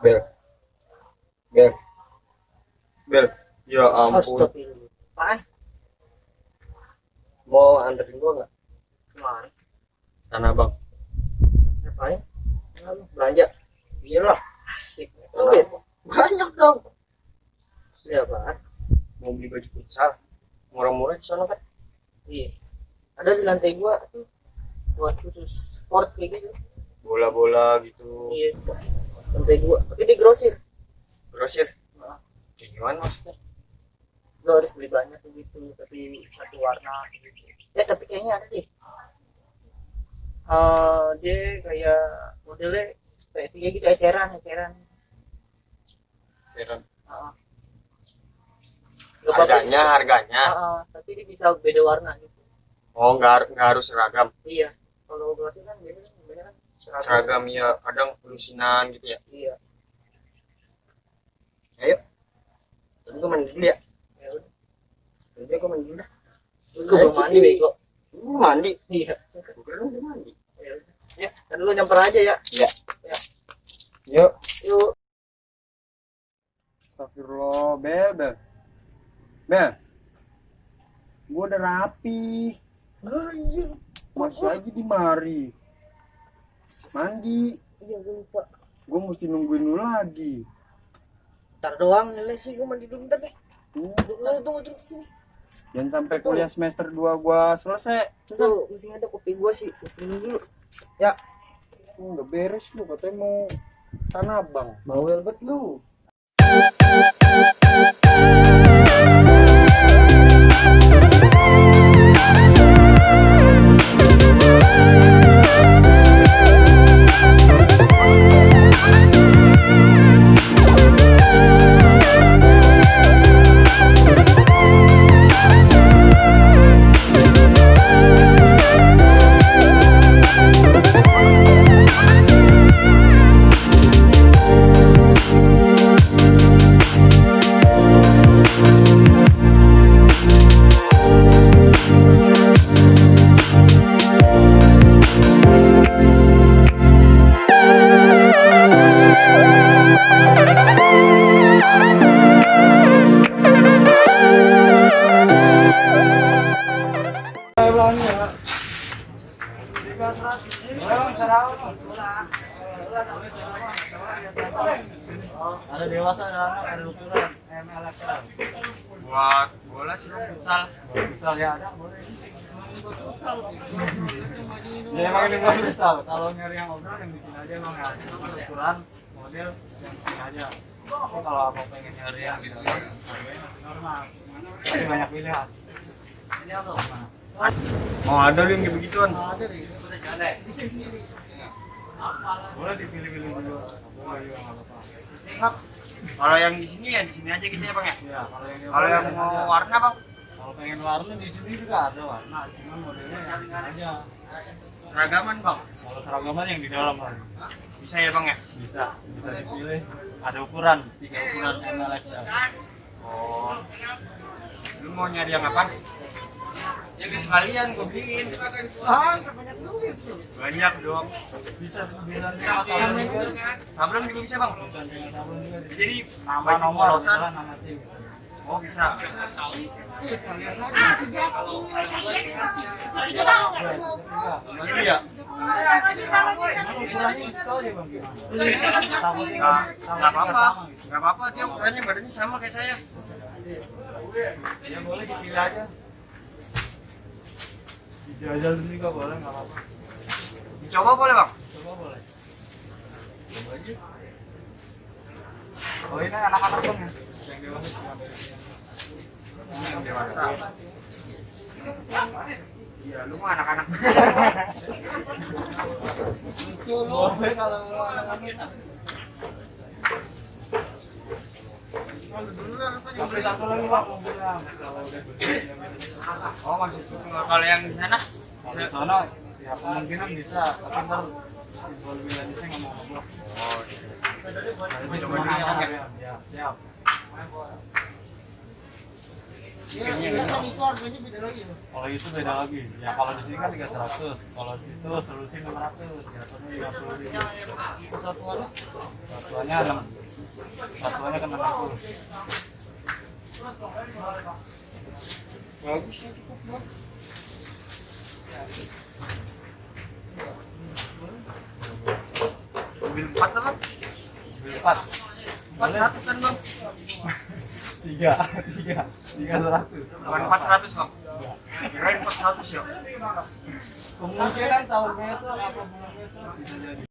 Bel, bel, bel. Ya ampun. Astagfirullah. Apaan? Mau anterin gua nggak? Kemana? Tanah bang. Ngapain? Lalu belanja. Iya lah. Asik. Duit. Banyak dong. Iya apaan? Mau beli baju futsal. Murah-murah di sana kan? Iya. Ada di lantai gua tuh buat khusus sport kayak gitu. Bola-bola gitu. Iya. Lantai gua. Tapi di grosir. Grosir. Kayak gimana maksudnya? Lo harus beli banyak tuh gitu. Tapi satu warna gitu. Ya tapi kayaknya ada deh. Dia kayak modelnya kayak tiga gitu eceran. Heran. Uh, Harganya. tapi dia bisa beda warna gitu. Oh, nggak harus seragam. Iya. Kalau grosir kan biasanya kan Seragam ya kadang lusinan gitu ya. Iya. Ayo. Tapi gue mandi dulu ya. Ya udah. Jadi gue mandi dulu dah. Gue belum mandi bego. Lu mandi? Iya. Gue kira lu udah mandi. Ya udah. Ya, kan lu nyamper aja ya. Iya. Ya. Yuk. Yuk. Astagfirullah, Bel. Gue udah rapi. Oh iya. Masih aja di mari. Mandi. Iya gue lupa. Gue mesti nungguin lu lagi. Ntar doang nilai sih gue mandi dulu bentar deh. Tunggu sini. Jangan sampai kuliah semester 2 gue selesai. Tuh, mesti ada kopi gue sih. Kopi dulu. Ya. Nggak beres lu, katanya mau Tanah Abang. Bawel bet lu. Ada dewasa, ada anak, ada ukuran ML XL. Buat bola sih futsal. Misal ya ada boleh. Ya emang ini buat misal. Kalau nyari yang obrolan yang di sini aja emang ya. Ukuran model yang di sini aja. Tapi kalau mau pengen nyari yang gitu kan, harganya masih normal. Tapi banyak pilihan. Ini apa mana? Oh, ada yang kayak begituan. Ada nih. Di sini. Boleh dipilih-pilih dulu. Boleh juga nggak apa-apa. Tengok. Kalau yang di sini ya di sini aja gitu ya, Bang ya. Iya, Kalau yang mau warna, Bang, kalau pengen warna di sini juga ada warna, cuman modelnya yang aja. seragaman, Bang. Kalau seragaman yang di dalam kan Bisa ya, Bang ya? bisa dipilih. Ada ukuran, 3 ukuran ML XL. Oh. Lu mau nyari yang apa? Ya sekalian gue beliin. Banyak duit tuh. Banyak dong. Bisa bilang sablon juga. Sablon juga bisa, Bang. Bisa dengan sablon juga. Jadi Nama baju nomor, polosan. misalnya nama tim. Oh, bisa. Nanti ya. Ukurannya itu aja bang. Nggak apa-apa. Nggak apa-apa, dia ukurannya badannya sama kayak saya. Ya boleh dipilih aja. Dijajal dulu juga boleh, nggak apa-apa. Dicoba boleh, Bang? Coba boleh. Coba aja. Oh ini anak-anak bang ya? Yang dewasa juga ambil Yang dewasa. Iya, lu mah anak-anak. boleh kalau mau anak-anak. Tapi satu lagi bang mobilnya. Kalau udah Oh, maksud kalau yang di sana? kalau di sana ya kemungkinan bisa, tapi ntar jual beli lanjutnya nggak mau ngobrol. Oh, Jadi coba cuma dulu ya, Bang, ya? ya, siap. Iya, biasa itu harganya beda lagi. Kalau itu beda lagi. Ya kalau di sini kan 300, kalau di situ solusi 600, jatuhnya 50. Satuannya Satuannya 6. Satuannya kan 60. bagus ya, cukup bang. Mobil 4 lah bang. Mobil 4. 400 kan bang? 300. Bukan 400 bang. Kirain 400 ya. Kemungkinan tahun besok atau bulan besok bisa jadi.